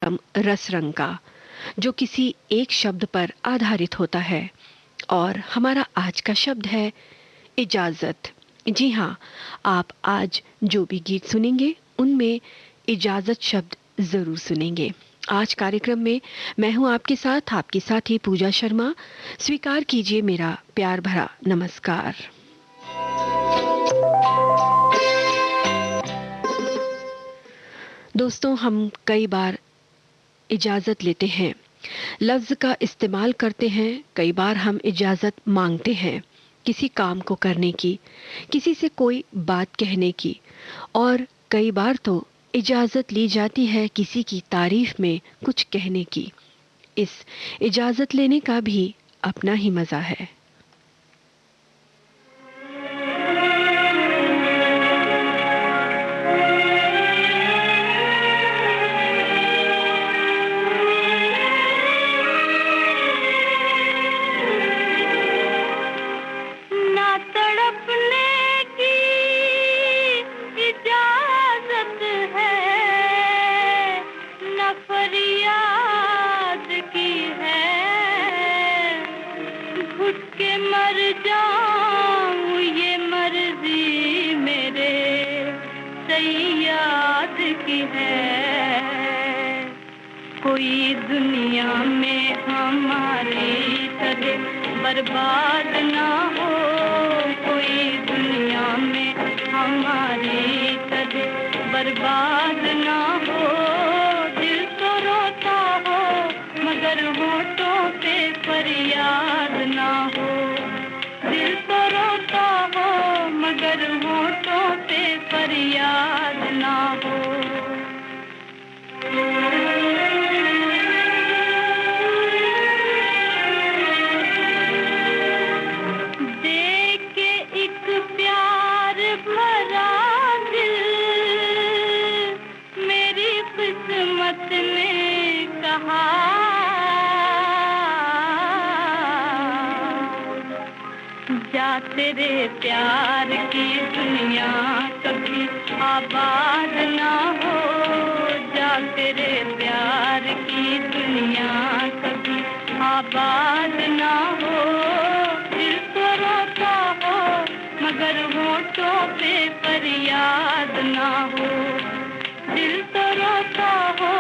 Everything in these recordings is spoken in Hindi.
रस रंग का, जो किसी एक शब्द पर आधारित होता है। और हमारा आज का शब्द है इजाज़त। जी हाँ, आप आज जो भी गीत सुनेंगे उनमें इजाज़त शब्द ज़रूर सुनेंगे। आज कार्यक्रम में मैं हूं आपके साथ, आपकी साथी पूजा शर्मा। स्वीकार कीजिए मेरा प्यार भरा नमस्कार। दोस्तों, हम कई बार इजाज़त लेते हैं, लफ्ज़ का इस्तेमाल करते हैं। कई बार हम इजाज़त मांगते हैं किसी काम को करने की, किसी से कोई बात कहने की, और कई बार तो इजाज़त ली जाती है किसी की तारीफ में कुछ कहने की। इस इजाज़त लेने का भी अपना ही मज़ा है। कोई दुनिया में हमारी तरह बर्बाद ना हो, कोई दुनिया में हमारी तरह बर्बाद ना हो। दिल तो रोता हो मगर होठों पे फरियाद ना हो, दिल तो रोता हो मगर होठों पे फरियाद ना हो। जा तेरे प्यार की दुनिया कभी आबाद ना हो, जा तेरे प्यार की दुनिया कभी आबाद ना हो। दिल तो रोता हो मगर होठों पे फरियाद ना हो, दिल तो रोता हो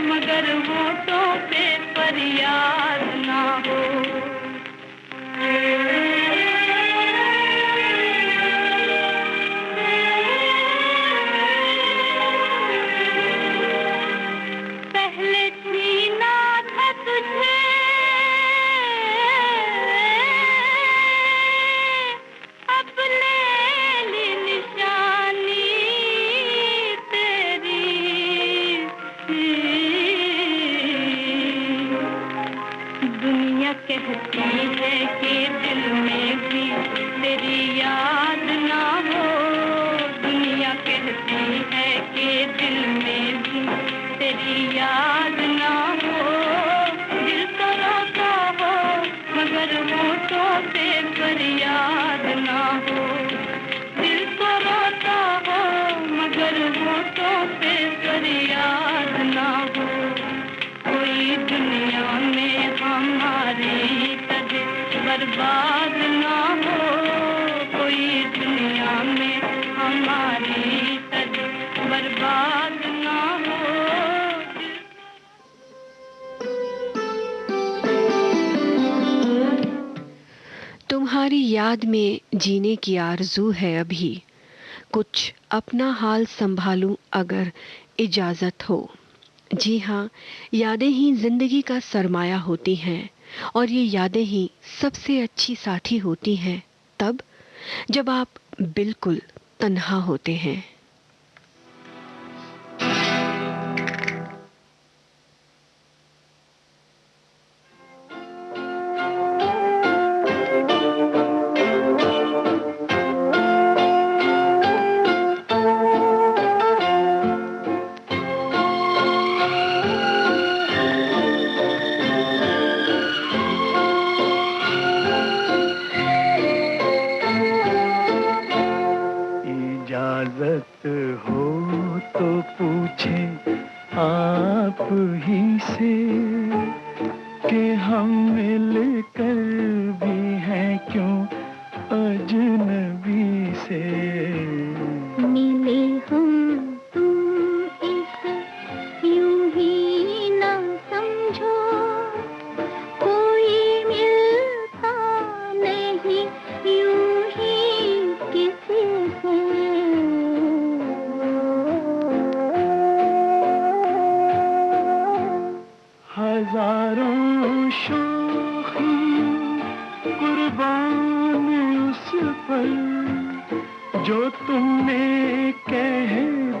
मगर होठों पे फरियाद ना हो। कहती है कि दिल में भी तेरी याद ना हो, दुनिया कहती है कि दिल में भी तेरी याद ना हो। दिल तो रोता हो मगर होठों पे फरियाद ना हो, दिल तो रोता हो मगर होठों पे फरियाद ना हो। कोई दुनिया में हमारी तरह बर्बाद ना हो, कोई दुनिया में हमारी तरह बर्बाद ना हो। तुम्हारी याद में जीने की आरज़ू है अभी, कुछ अपना हाल संभालूं अगर इजाज़त हो। जी हाँ, यादें ही जिंदगी का सरमाया होती हैं, और ये यादें ही सबसे अच्छी साथी होती हैं तब जब आप बिल्कुल तन्हा होते हैं। इजाज़त जिंदगी से कि हम मिलकर भी हैं क्यों अजनबी से। मिले हम तुम इसे यूं ही ना समझो, कोई मिलता नहीं यूं ही किसी से। हजारों शोखी कुर्बान उस पर जो तुमने कह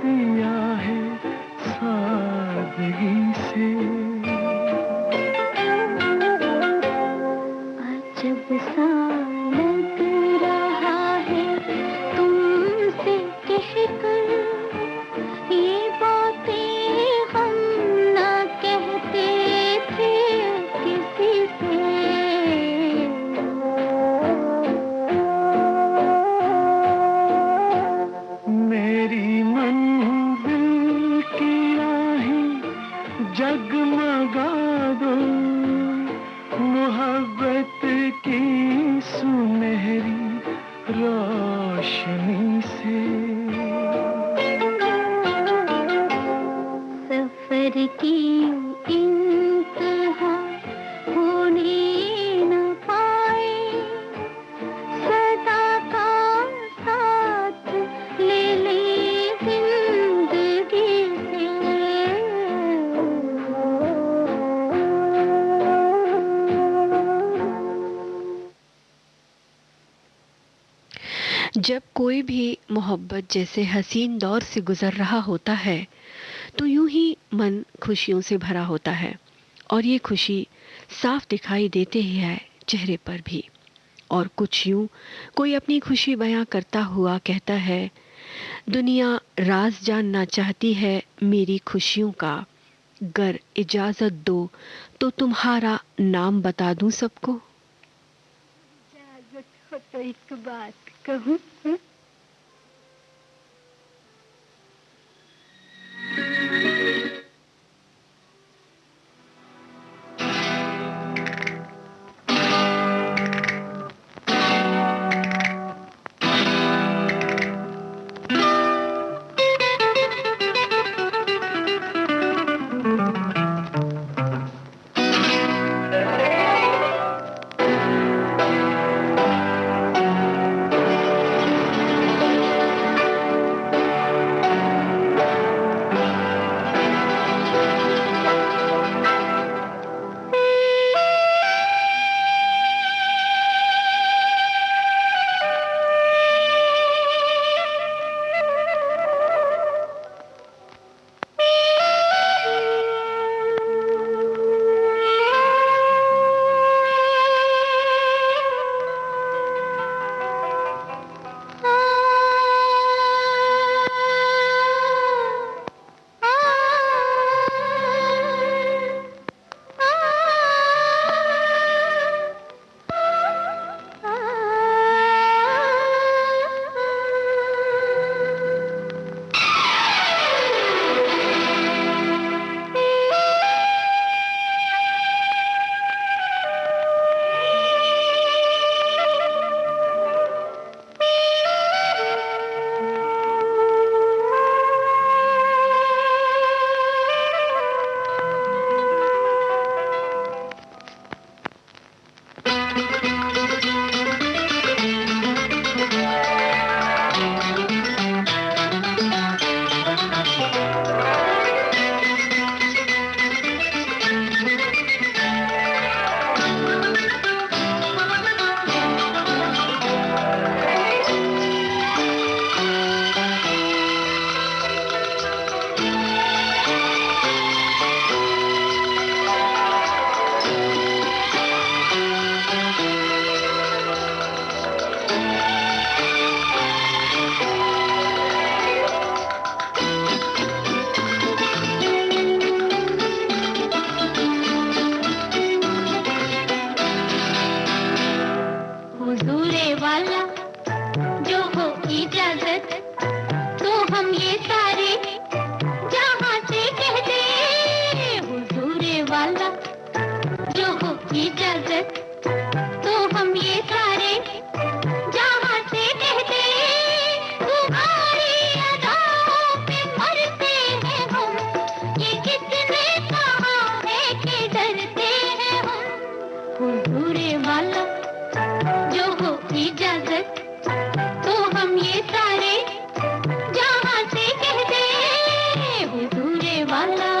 दिया है सादगी से। अजब सा लग रहा है तुमसे कहकर ये बातें हम ना कहते थे किसी से। मेरी मंजिल की राहें जगमगा दो मोहब्बत की सुनहरी रोशनी से। सफर की इंतहा होने न पाए, सदा का साथ ले ले जिंदगी से। जब कोई भी मोहब्बत जैसे हसीन दौर से गुजर रहा होता है तो यूं ही मन खुशियों से भरा होता है, और ये खुशी साफ दिखाई देते ही है चेहरे पर भी। और कुछ यूं कोई अपनी खुशी बयां करता हुआ कहता है, दुनिया राज जानना चाहती है मेरी खुशियों का, गर इजाजत दो तो तुम्हारा नाम बता दूं सबको। इजाजत हो तो एक बात कहूं। वाला जो हो इजाजत तो हम ये सारे जहां से कहते तुम्हारी अदाओं पे मरते हैं हम। ये किसने कहा है कि डरते हैं हम। हुजूरे वाला जो हो इजाजत तो हम ये सारे जहां से कहते हुजूरे वाला।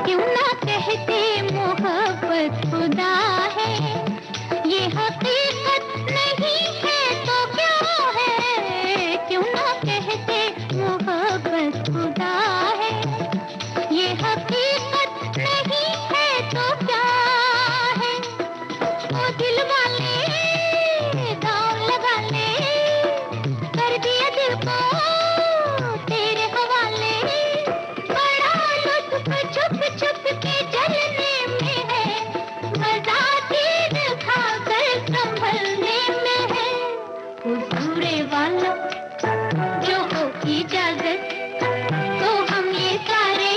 क्यों ना कहते मोहब्बत खुदा है, ये हकीकत नहीं है तो क्या है। क्यों ना कहते मोहब्बत खुदा है, ये हकीकत नहीं है तो क्या है। ओ दिल वाले दांव लगा ले, कर दिया दिल को तेरे हवाले। बड़ा लुत्फ छुप छुप के जलने में है, मजा तीर खाकर संभलने में है। हुजूरे वाला जो हो इजाजत तो हम ये सारे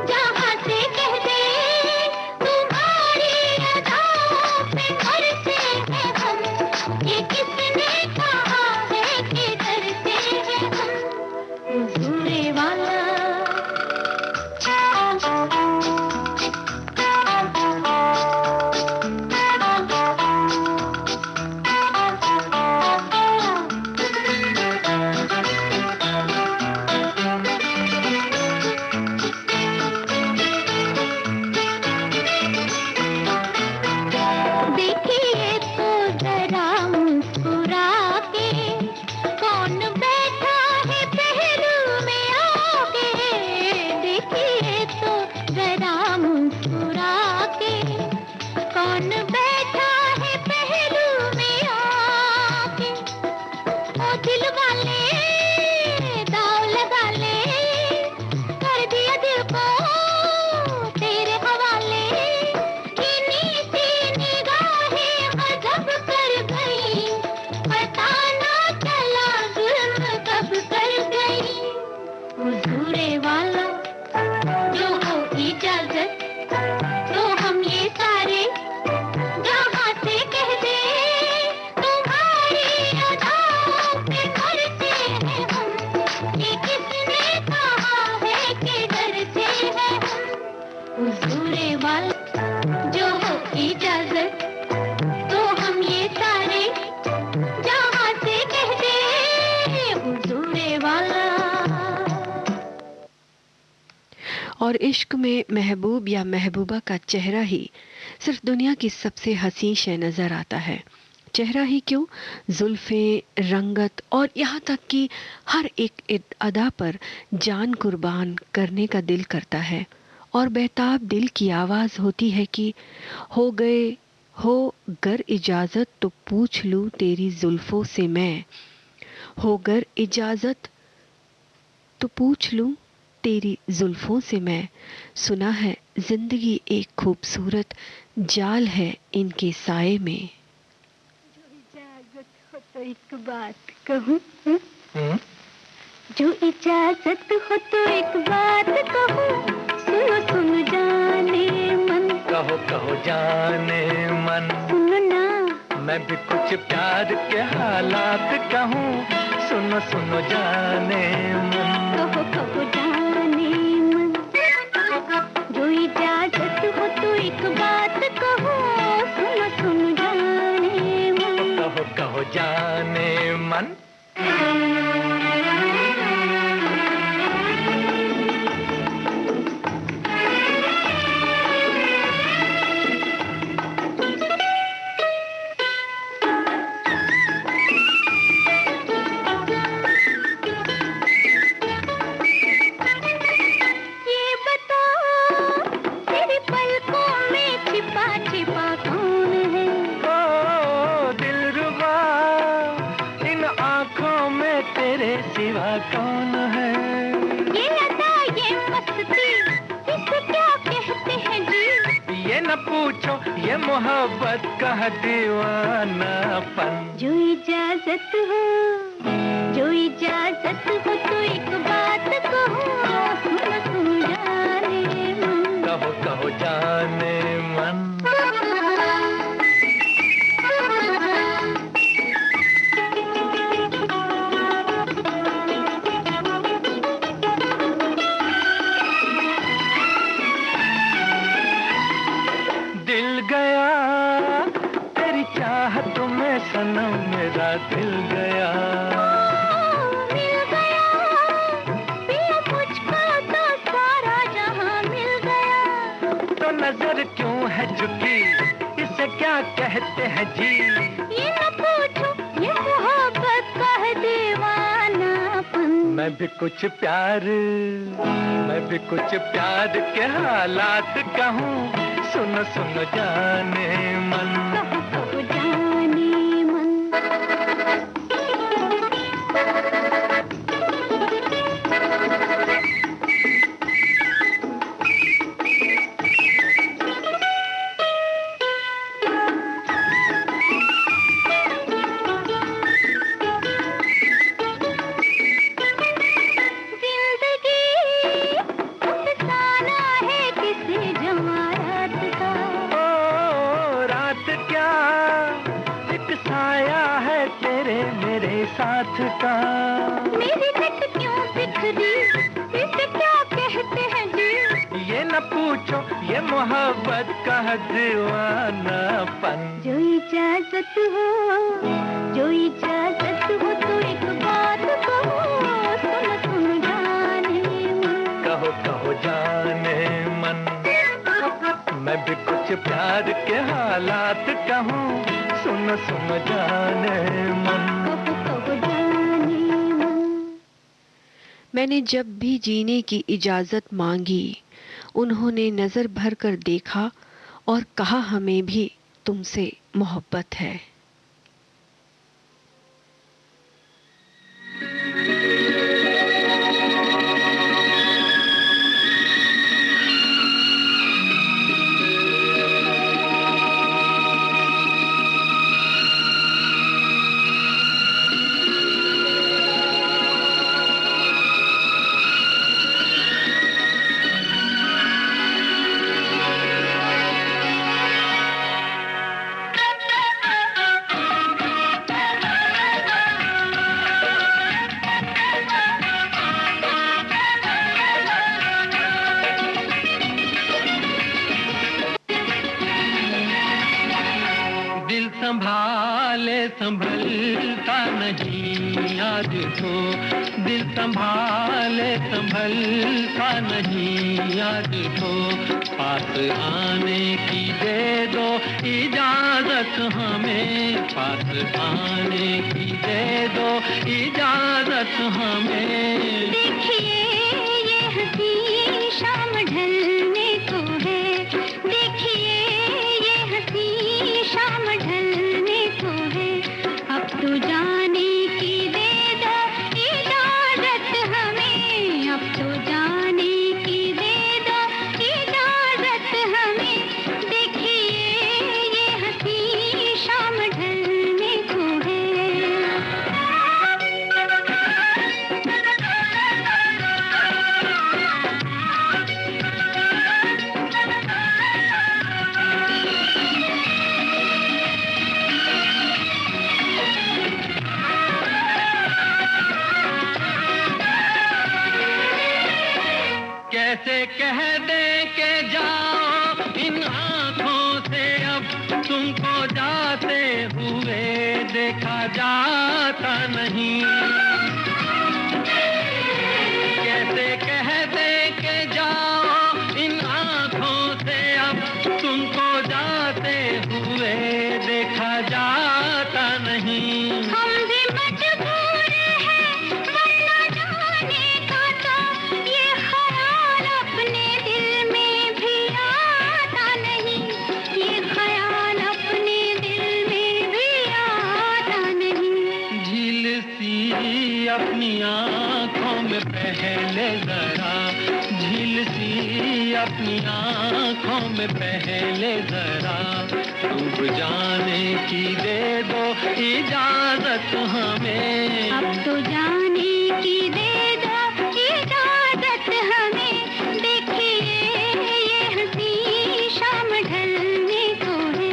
जहां से कह दे तुम्हारी अदाओं पे मरते हैं हम। ये किसने कहा है कि डरते हैं हम। हुजूरे वाला। देखिए तो जरा मुस्कुरा के कौन बैठा है पहलू में आके। देखिए तो जरा मुस्कुरा के कौन बैठा है पहलू में आके। ओ दिल वाले दांव लगा ले, कर दिया दिल को तेरे हवाले। इन्हीं सी निगाहें गजब कर गई, पता ना चला जुल्म कब कर गई। हुजूरे वाला जो हो इजाजत तो हम ये सारे जहां से कह दे तुम्हारी अदाओं पे मरते हैं हम। ये किसने कहा है कि डरते हैं हम। हुजूरे वाला जो हो इजाजत तो हम ये सारे जहां से कह दे हुजूरे वाला। और इश्क में महबूब या महबूबा का चेहरा ही सिर्फ दुनिया की सबसे हसीन शय नज़र आता है। चेहरा ही क्यों, जुल्फ़ें, रंगत और यहाँ तक कि हर एक अदा पर जान कुर्बान करने का दिल करता है। और बेताब दिल की आवाज़ होती है कि हो गए हो गर इजाज़त तो पूछ लूँ तेरी जुल्फ़ों से मैं। हो गर इजाज़त तो पूछ लूँ तेरी जुल्फ़ों से मैं। सुना है जिंदगी एक खूबसूरत जाल है इनके साए में। जो इजाजत हो तो एक बात कहूँ। जो इजाजत हो तो एक बात कहूँ। सुनो सुनो जाने मन। कहो कहो जाने मन, सुनो ना मैं भी कुछ प्यार के हालात कहूँ। सुनो सुनो जाने मन, कहो कहो जाने मन। जो इजाजत हो तो एक बात कहो। सुनो सुनो जाने मन। कहो कहो जाने मन। भला कौन है? ये अदा ये मस्ती इसे क्या कहते हैं जी? ये न पूछो ये मोहब्बत का दीवानापन। जो इजाजत हो तो एक बात कहो, सुन सुन जाने मन। कहो कहो जाने मन। दिल गया तेरी चाहत में सनम, मेरा दिल गया। मिल गया पिया मुझको तो सारा जहां मिल गया। तो नजर क्यों है झुकी, इसे क्या कहते हैं जी? ये न पूछो ये मोहब्बत का है दीवानापन। मैं भी कुछ प्यार के हालात कहूँ, सुन सुन जाने मन। कहो जाने मन। साथ का मेरी नट क्यों बिखरी, इसे क्या कहते हैं जी? ये न पूछो ये मोहब्बत का दीवानापन। जो इजाजत हो तो एक बात कहो, सुन सुन जाने मन। कहो कहो जाने मन। मैं भी कुछ प्यार के हालात कहूँ, सुन सुन जाने मन। मैंने जब भी जीने की इजाज़त मांगी, उन्होंने नज़र भर कर देखा और कहा हमें भी तुमसे मोहब्बत है। संभाले संभलता नहीं याद तो, दिल संभाले संभलता नहीं याद तो। पास आने की दे दो इजाजत हमें, पास आने की दे दो इजाजत हमें। देखिए ये हंसी शाम ढलने को है, देखिए ये हंसी शाम ढलने को है। अब तो जाने की दे दो इजाजत हमें, अब तो जाने की दे दो इजाजत हमें। देखिए ये हंसी शाम ढलने को है। कैसे कह दे के जाओ इन आँखों से, अब तुमको जाते हुए देखा जाता नहीं। कैसे कह दे के जाओ इन आँखों से, अब तुमको जाते हुए देखा जाता नहीं। हम भी मजबूर हैं वरना जाने का, तो ये ख्याल अपने दिल में भी आता नहीं, ये ख्याल अपने दिल में भी आता नहीं। झील सी में पहले जरा, झील सी अपनी आँखों में पहले जरा, डूब जाने की दे दो इजाजत हमें। अब तो जाने की दे दो इजाजत हमें, देखिए ये हंसी शाम ढलने को है।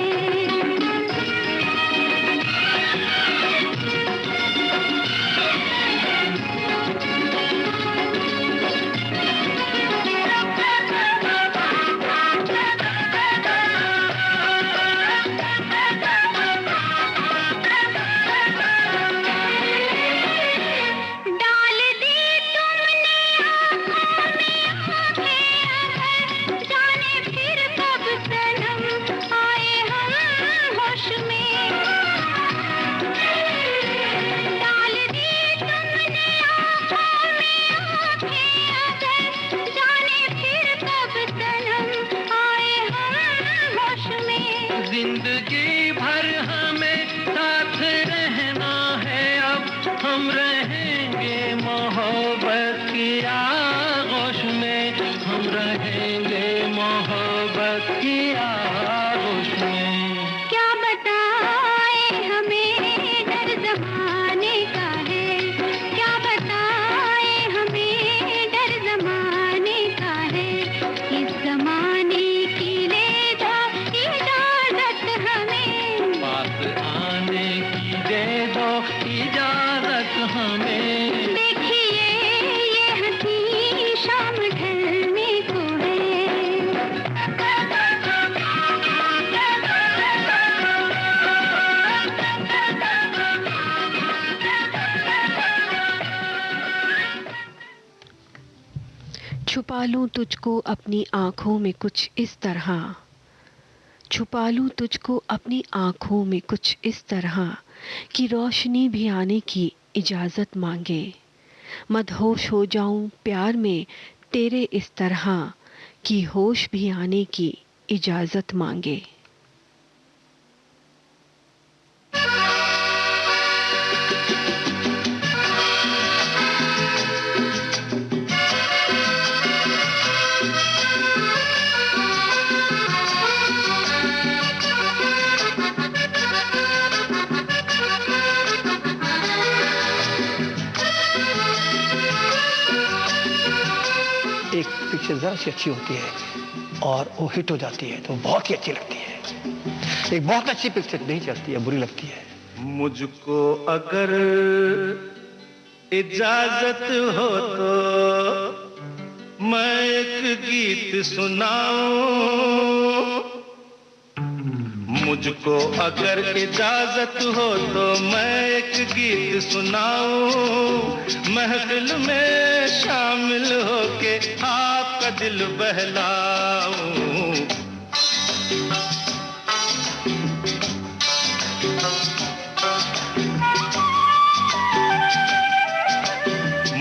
डाल दी तुमने आँखों में आँखें अगर, जाने फिर कब सनम आए हम होश में। डाल दी तुमने आँखों में आँखें अगर, जाने फिर कब सनम आए हम होश में। जिंदगी भर हमें साथ रहना है, अब हम रहेंगे मोहब्बत की आगोश में, हम रहेंगे मोहब्बत की आगोश में। क्या बताए हमें डर जमाने का है, क्या बताए हमें डर जमाने का है। इस जमाने की ले दो इजाजत हमें, पास आने की दे दो इजाजत हमें। देखिए ये हंसी शाम ढलने को छुपा लूं तुझको अपनी आँखों में कुछ इस तरह, छुपा लूं तुझको अपनी आँखों में कुछ इस तरह, कि रोशनी भी आने की इजाज़त मांगे। मदहोश हो जाऊं प्यार में तेरे इस तरह, कि होश भी आने की इजाज़त मांगे। एक पिक्चर जरा सी अच्छी होती है और वो हिट हो जाती है तो बहुत ही अच्छी लगती है। एक बहुत अच्छी पिक्चर नहीं चलती है, बुरी लगती है। मुझको अगर इजाजत हो तो मैं एक गीत सुनाऊं। मुझको अगर इजाजत हो तो मैं एक गीत सुनाऊं। महफिल में शामिल होके आपका दिल बहलाऊं।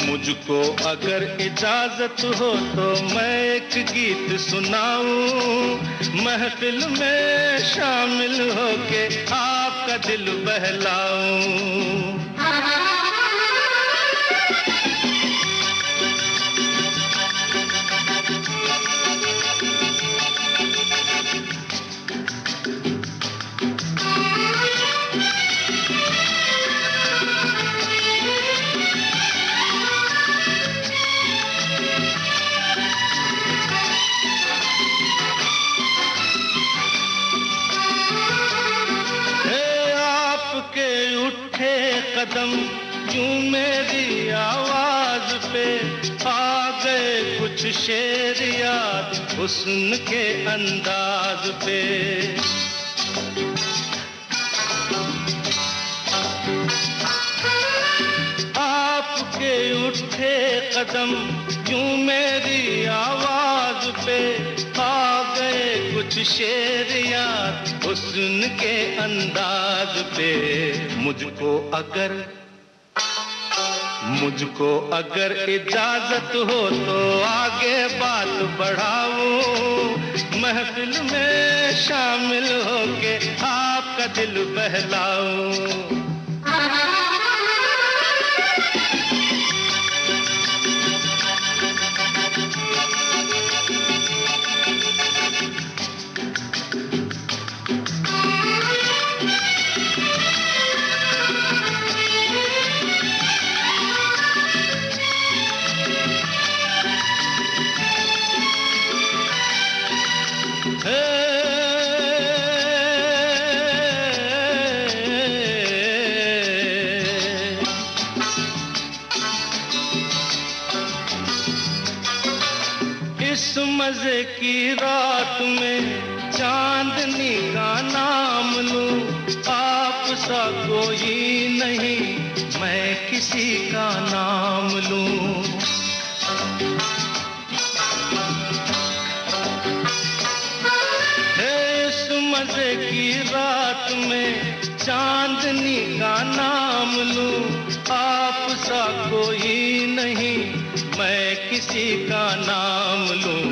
मुझको अगर इजाजत हो तो मैं एक गीत सुनाऊं। महफिल में शामिल होके आपका दिल बहलाऊं। कदम यूं मेरी आवाज पे आ गए कुछ शेर याद हुस्न के अंदाज पे। आपके उठे कदम यूं मेरी आवाज पे आ गए कुछ शेर याद हुस्न के अंदाज पे। मुझको अगर इजाजत हो तो आगे बात बढ़ाऊं। महफिल में शामिल होके आपका दिल बहलाऊं। इस मजे की रात में चांदनी का नाम लूं, आप सा कोई नहीं मैं किसी का नाम लूं। इस मजे की रात में चांदनी का नाम लूं, आप सा कोई नहीं मैं किसी का नाम लूं।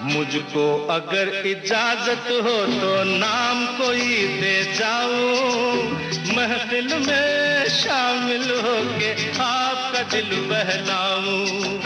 मुझको अगर इजाजत हो तो नाम कोई दे जाऊं, महफिल में शामिल होके आपका दिल बहलाऊं।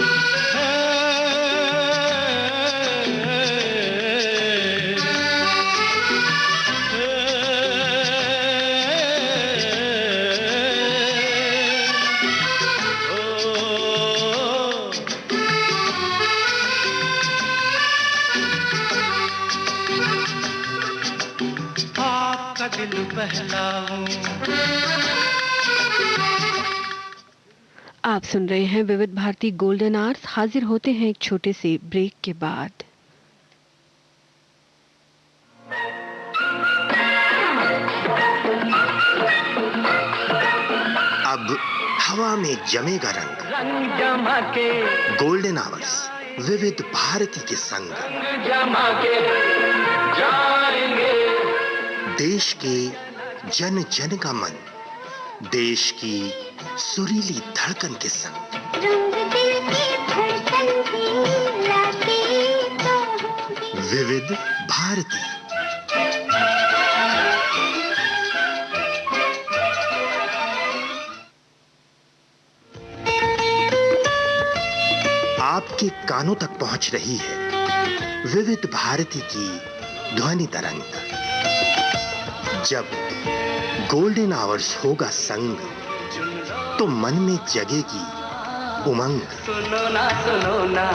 दिल बहलाऊं। आप सुन रहे हैं विविध भारती गोल्डन आवर्स। हाजिर होते हैं एक छोटे से ब्रेक के बाद। अब हवा में जमेगा रंग, रंग जमा के गोल्डन आवर्स विविध भारती के संग, जमा के जाएंगे। देश के जन जन का मन, देश की सुरीली धड़कन के संग। रंग दिल की धड़कन की लाके तो होगी विविध भारती। आपके कानों तक पहुंच रही है विविध भारती की ध्वनि तरंग। जब गोल्डन आवर्स होगा संग, तो मन में जगेगी उमंग। सुनो ना सुन लो ना।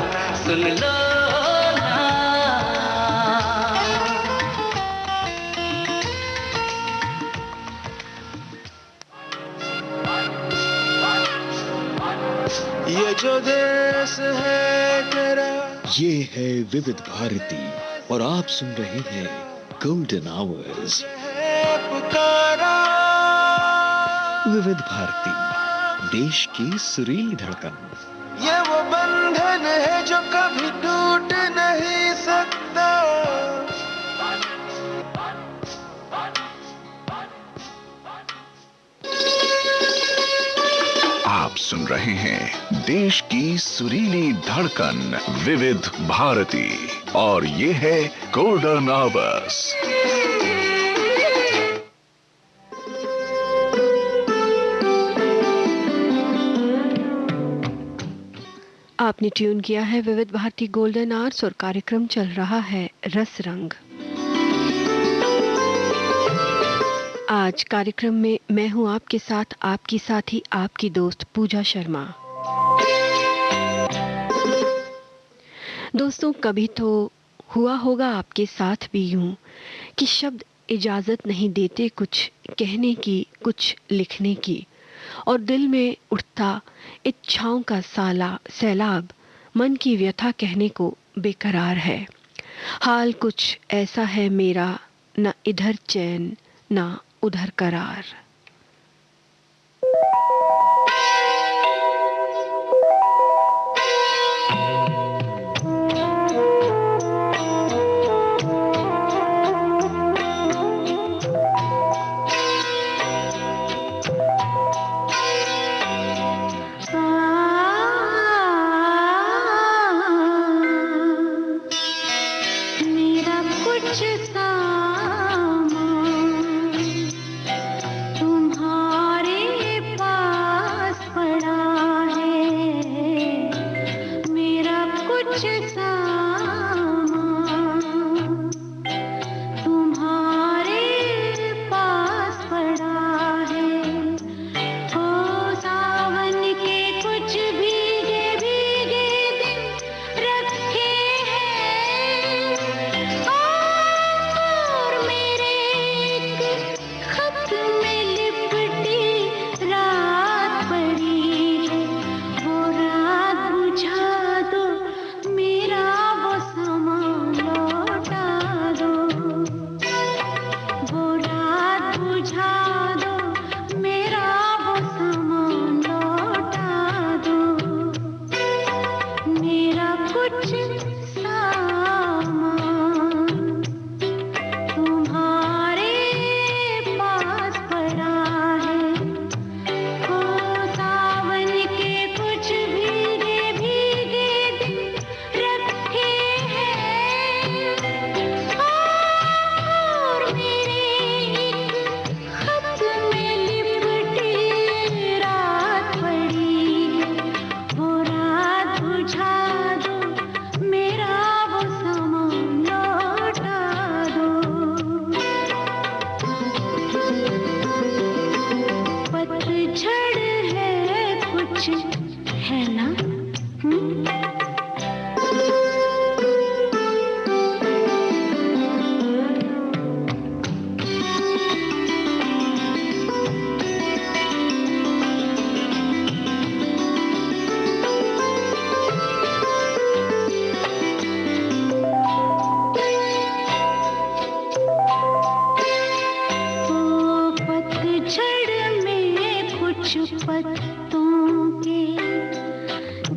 ये जो देश है तेरा, ये है विविध भारती और आप सुन रहे हैं गोल्डन आवर्स। विविध भारती, देश की सुरीली धड़कन। ये वो बंधन है जो कभी टूट नहीं सकता। आप सुन रहे हैं देश की सुरीली धड़कन विविध भारती और ये है गोल्डन आवर्स। आपने ट्यून किया है विविध भारती गोल्डन आवर्स और कार्यक्रम चल रहा है रस रंग। आज कार्यक्रम में मैं हूं आपके साथ, आपकी साथी, आपकी दोस्त पूजा शर्मा। दोस्तों, कभी तो हुआ होगा आपके साथ भी यूं कि शब्द इजाजत नहीं देते कुछ कहने की, कुछ लिखने की, और दिल में उठता इच्छाओं का सैलाब मन की व्यथा कहने को बेकरार है। हाल कुछ ऐसा है मेरा, न इधर चैन न उधर करार। मेरा कुछ सामान पतझड़ है कुछ है ना? पत्तों के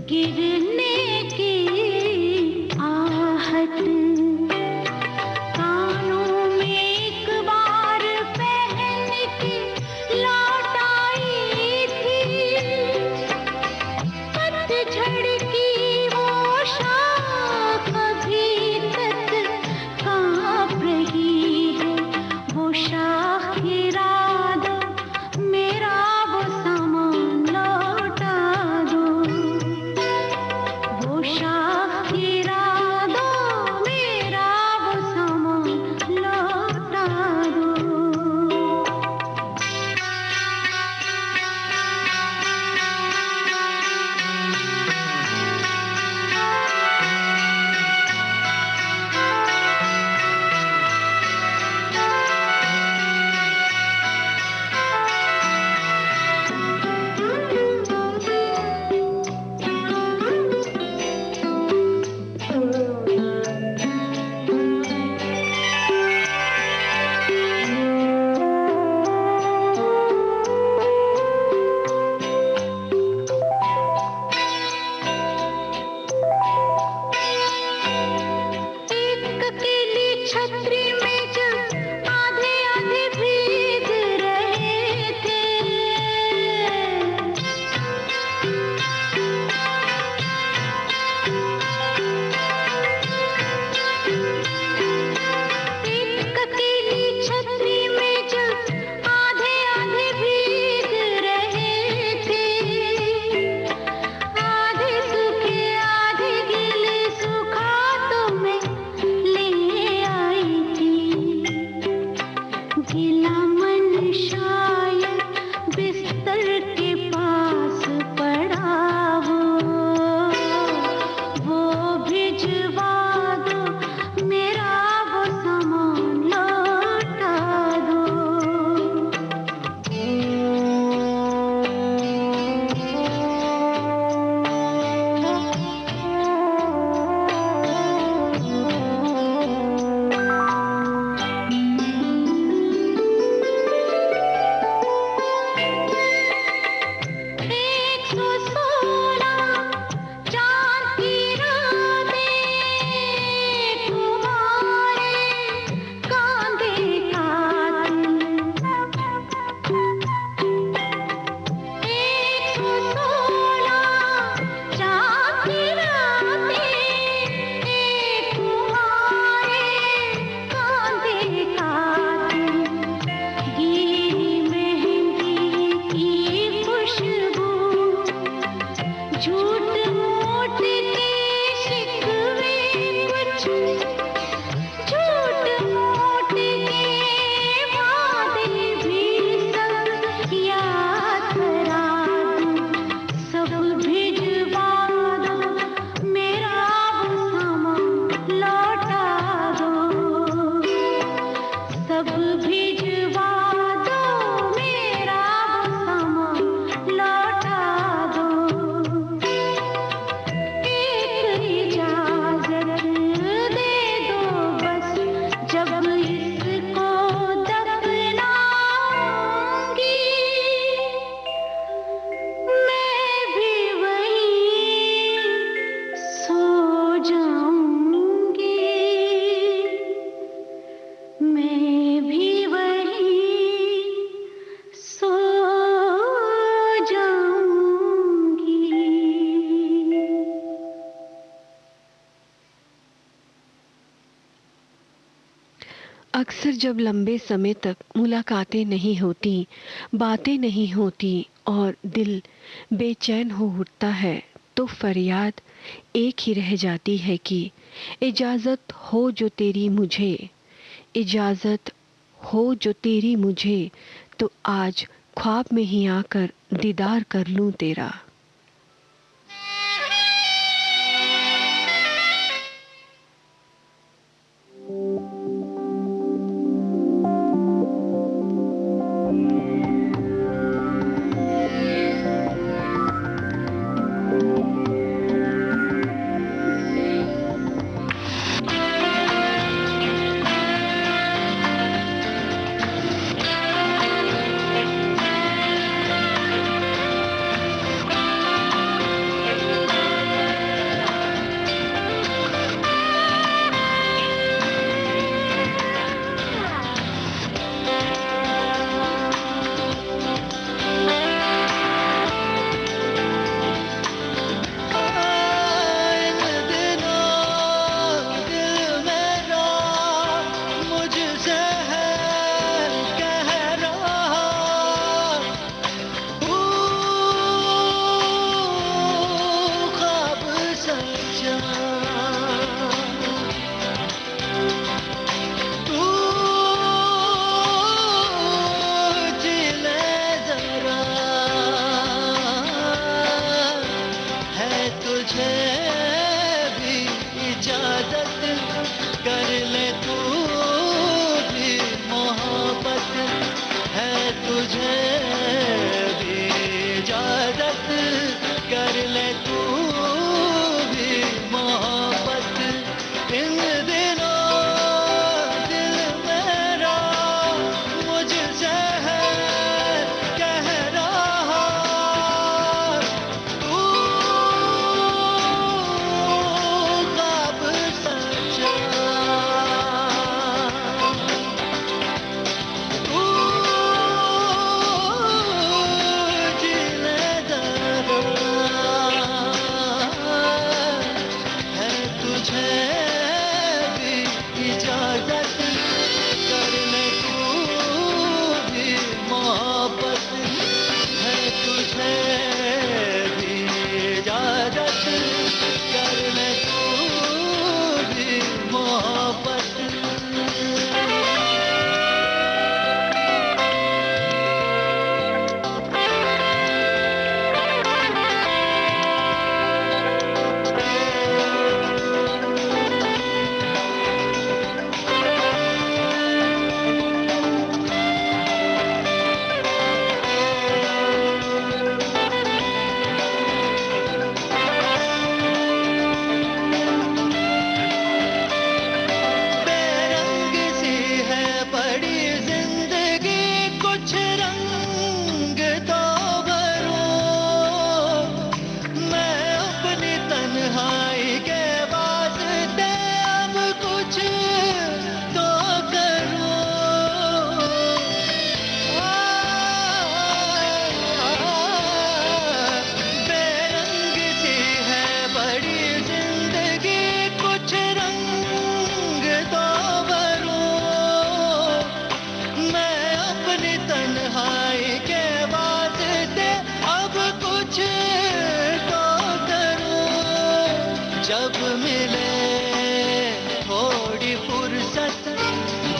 गिरने की आहट कानों में एक बार पहन के लौट आई थी। पतझड़ की वो शाख अभी तक कांप रही है। वो शाख गिरा दो मेरा वो सामान लौटा दो। वो शाख गिरा दो मेरा वो सामान लौटा दो। एक अकेली छतरी में जब आधे आधे भीग रहे थे। एक अकेली छतरी में जब आधे आधे भीग रहे थे। आधे सूखे आधे गीले सूखा तो मैं ले आई थी। गीला मन शायद बिस्तर के पास पड़ा हो। वो भिजवा दो मेरा वो सामान लौटा दो। एक सौ सोलह चांद की रातें तुम्हारे कांधे कातिल। एक सौ सोलह चांद की रातें तुम्हारे कांधे कातिल। गीली मेहंदी की खुशबू झूठ मूठ के शिकवे कुछ झूठ मूठ के वादे भी सब याद करा दो। सब भिजवा दो मेरा वो सामान लौटा दो। सब भिजवा दो मेरा वो सामान लौटा दो। एक इजाजत दे दो बस जब इसको दफनाऊंगी मैं भी वहीं सो जाऊंगी। मैं भी वहीं सो जाऊंगी। अक्सर जब लंबे समय तक मुलाकातें नहीं होती, बातें नहीं होती और दिल बेचैन हो उठता है, तो फरियाद एक ही रह जाती है कि इजाज़त हो जो तेरी मुझे, इजाज़त हो जो तेरी मुझे, तो आज ख्वाब में ही आकर दीदार कर लूं तेरा।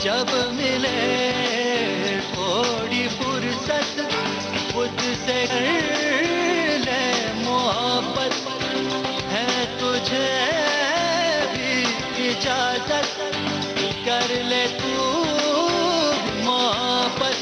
जब मिले थोड़ी फुर्सत मुझसे कर ले मोहब्बत है तुझे भी इजाजत कर ले तू मोहब्बत।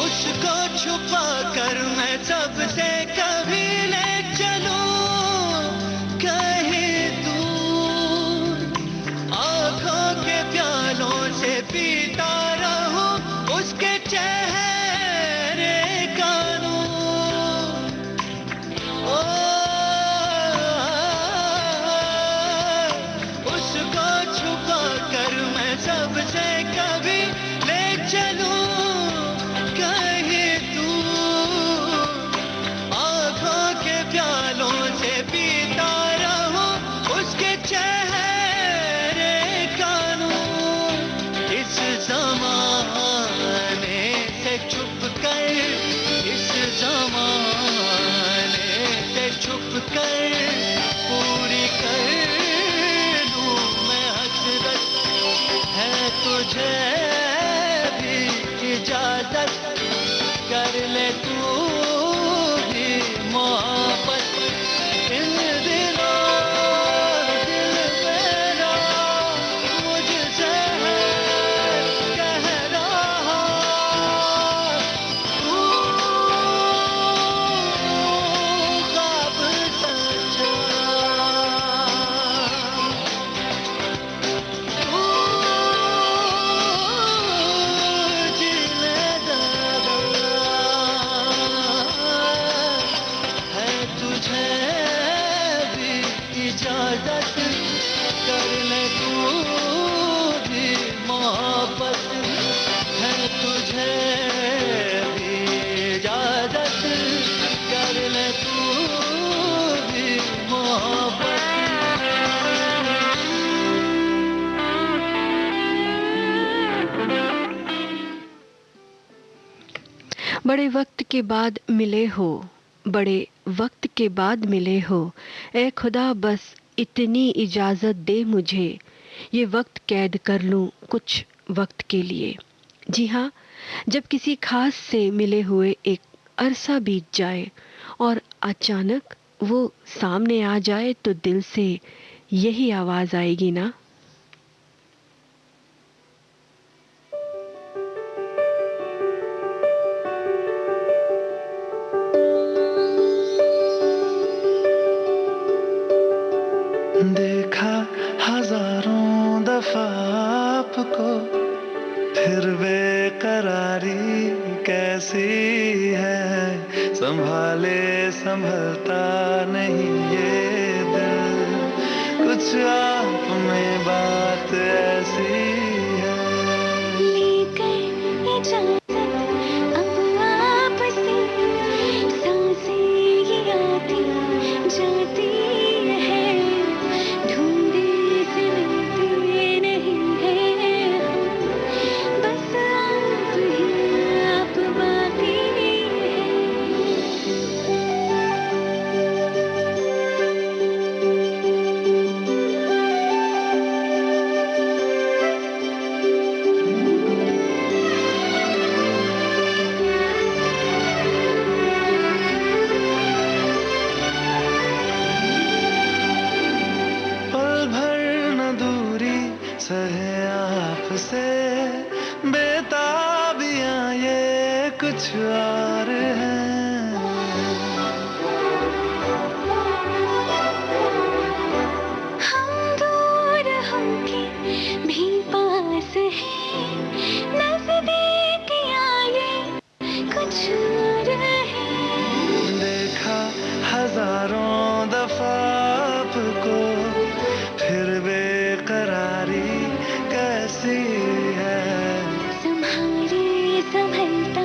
उसको छुपा कर मैं सबसे कभी ले चलूं कहीं दूर, आंखों के प्यालों से पीता रहूं उसके चेहरे का नूर। ओ उसको छुपा कर मैं सबसे कभी ले चलूं कहीं दूर, आंखों के छुप कर इस जमाने के छुप कर पूरी कर लूं मैं हसरत है तुझे भी इजाजत कर ले तू भी मोहब्बत इन दिनों दिल मेरा मुझसे है कह रहा तू ख्वाब सच्चा जीने दादा है तुझे भी इजाजत कर ले तू भी मोहब्बत है तुझे भी इजाजत कर ले तू भी मोहब्बत बड़े वक्त के बाद मिले हो, बड़े वक्त के बाद मिले हो, ए खुदा बस इतनी इजाज़त दे मुझे, ये वक्त कैद कर लूं कुछ वक्त के लिए। जी हाँ, जब किसी खास से मिले हुए एक अरसा बीत जाए और अचानक वो सामने आ जाए तो दिल से यही आवाज़ आएगी ना। देखा हजारों दफा आपको फिर बेकरारी कैसी है संभाले संभलता नहीं ये दिल कुछ आप में बात ऐसी है लेकर इजाजत अब आपसे सांसें ये आती जाती है ढूंढे से मिलते नहीं है हम बस आप ही आप बाकी है पल भर न दूरी सहे आपसे बेताबियां ये कुछ और हैं हम दूर होके भी पास हैं नजदीकियां ये कुछ और हैं देखा हजारों दफा आपको फिर बेकरारी कैसी है संभाले संभलता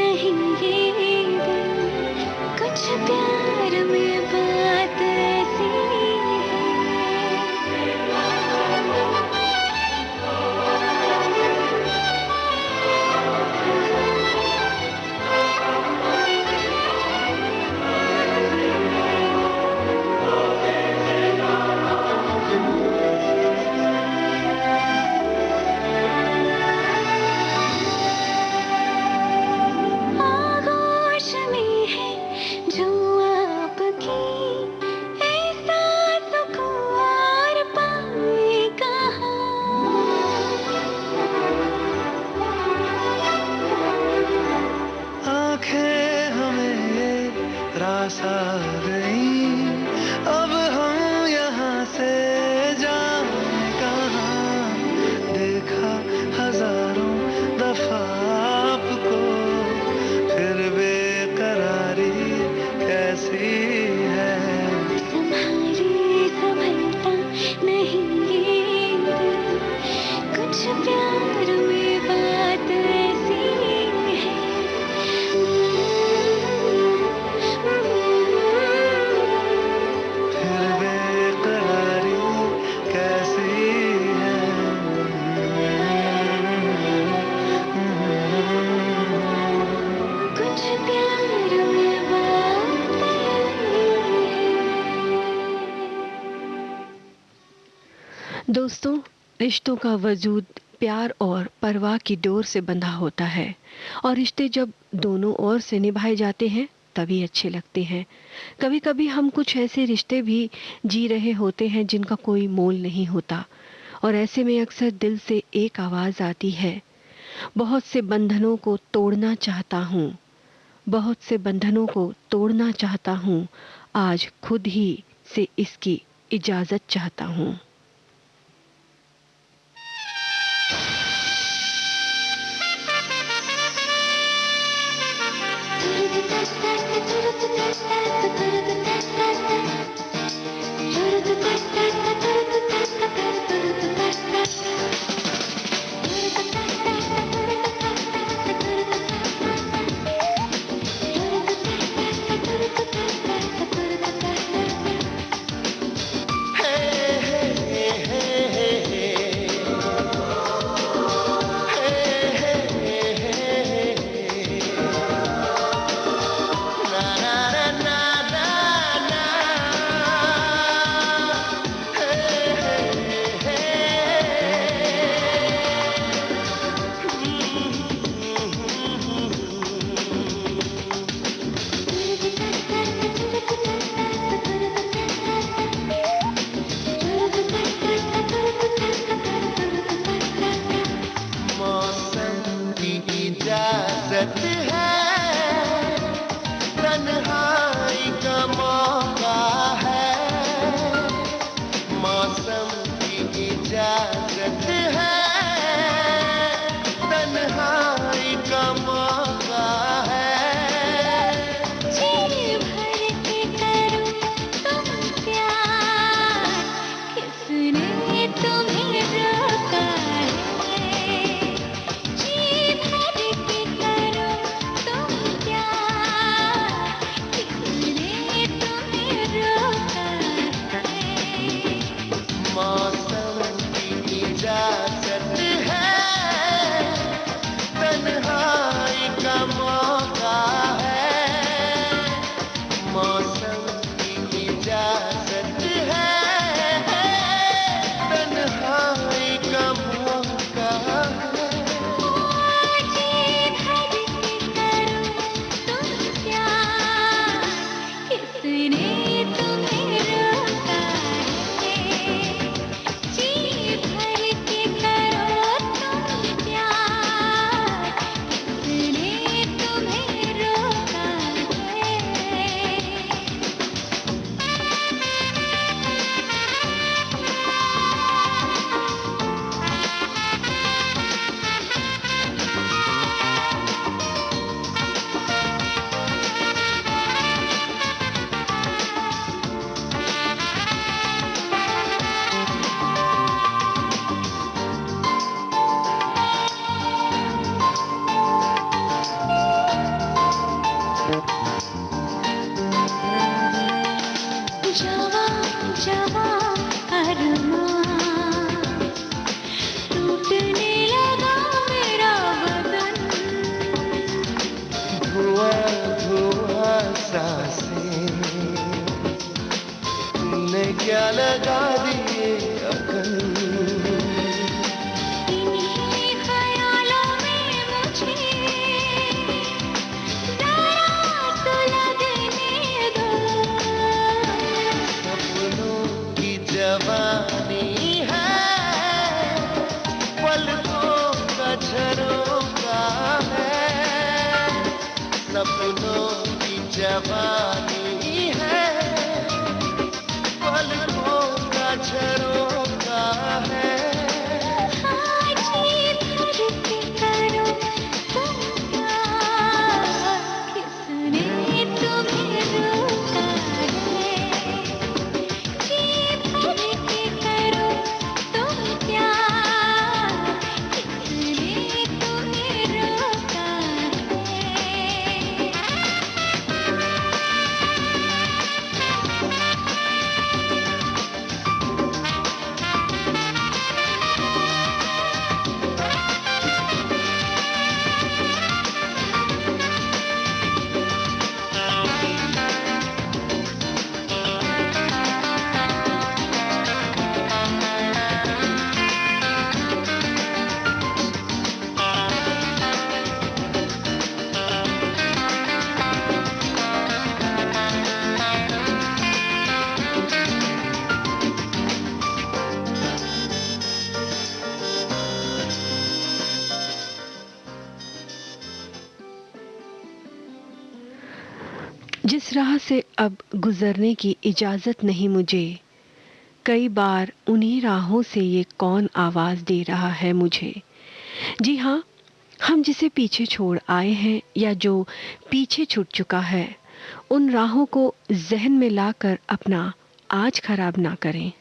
नहीं ये दिल कुछ प्यार में बात ऐसी आगोश में है जो आपकी ऐसा सुकून और पाए कहाँ आंखें हमें ये रास आ गई अब हम यहाँ से जाएं कहाँ देखा हजारों दफा आपको फिर बेकरारी कैसी है संभाले संभलता नहीं ये दिल कुछ प्यार में बात ऐसी है दोस्तों, रिश्तों का वजूद प्यार और परवाह की डोर से बंधा होता है और रिश्ते जब दोनों ओर से निभाए जाते हैं तभी अच्छे लगते हैं। कभी कभी हम कुछ ऐसे रिश्ते भी जी रहे होते हैं जिनका कोई मोल नहीं होता और ऐसे में अक्सर दिल से एक आवाज़ आती है, बहुत से बंधनों को तोड़ना चाहता हूँ, बहुत से बंधनों को तोड़ना चाहता हूँ, आज खुद ही से इसकी इजाज़त चाहता हूँ। जिस राह से अब गुजरने की इजाज़त नहीं मुझे, कई बार उन्हीं राहों से ये कौन आवाज़ दे रहा है मुझे। जी हाँ, हम जिसे पीछे छोड़ आए हैं या जो पीछे छूट चुका है, उन राहों को ज़हन में लाकर अपना आज खराब ना करें।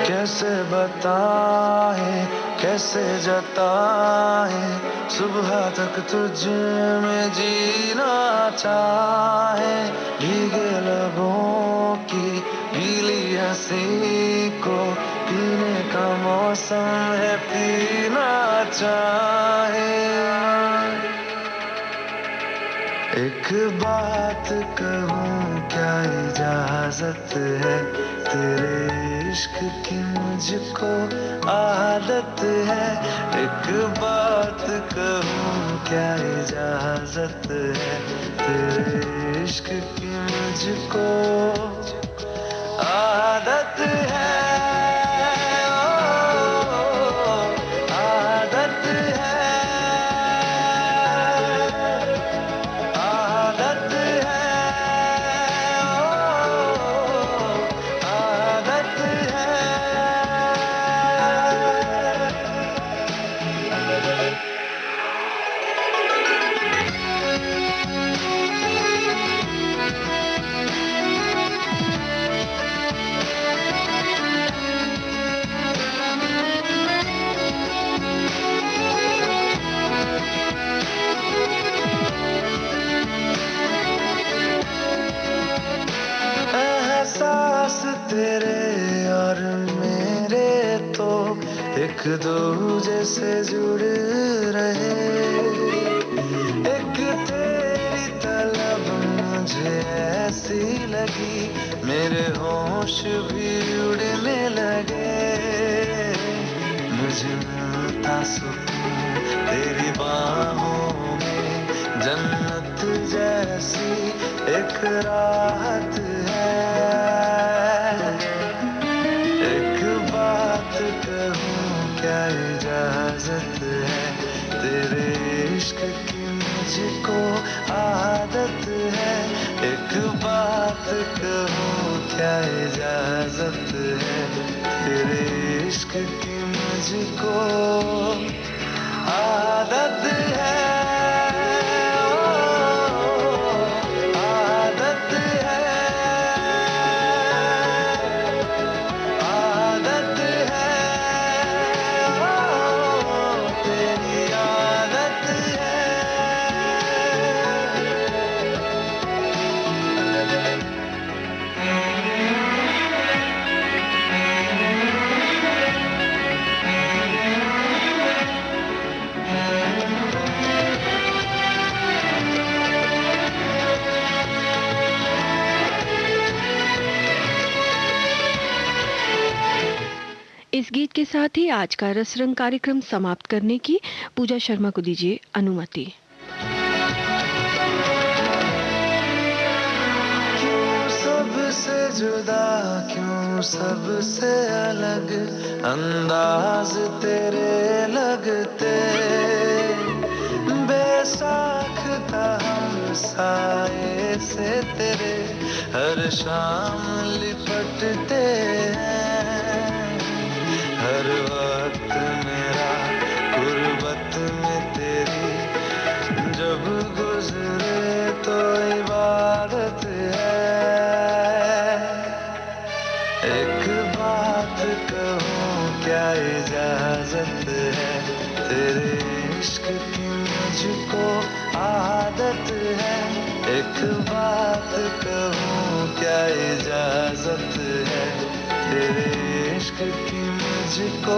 कैसे बताए, कैसे जताए, सुबह तक तुझ में जीना चाहे। भीगे लबों की गीली हंसी को पीने का मौसम है, पीना चाहे। एक बात कहूँ क्या इजाजत है, तेरे इश्क की मुझको आदत है। एक बात कहूँ क्या इजाजत है, तेरे इश्क की मुझको आदत है। तेरे और मेरे तो एक दूजे से जुड़ रहे। एक तेरी तलब मुझे ऐसी लगी, मेरे होश भी उड़ने लगे। मुझे मिलता सुकून तेरी बाहों में, जन्नत जैसी एक राहत है। क्या इजाजत है, तेरे इश्क की मुझको आदत है। एक बात कहूँ क्या इजाजत है, तेरे इश्क की मुझको आदत है। इस गीत के साथ ही आज का रसरंग कार्यक्रम समाप्त करने की पूजा शर्मा को दीजिए अनुमति। क्यों सबसे जुदा, क्यों सबसे अलग अंदाज तेरे लगते। बेसाख्ता हम साए से तेरे हर शाम लिपटते हैं। हर वक्त मेरा गुर्बत में तेरी जब गुजरे तो इबादत है। एक बात कहूँ क्या इजाजत है, तेरे इश्क की मुझको आदत है। एक बात कहूँ क्या इजाजत है, तेरे इश्क की मुझको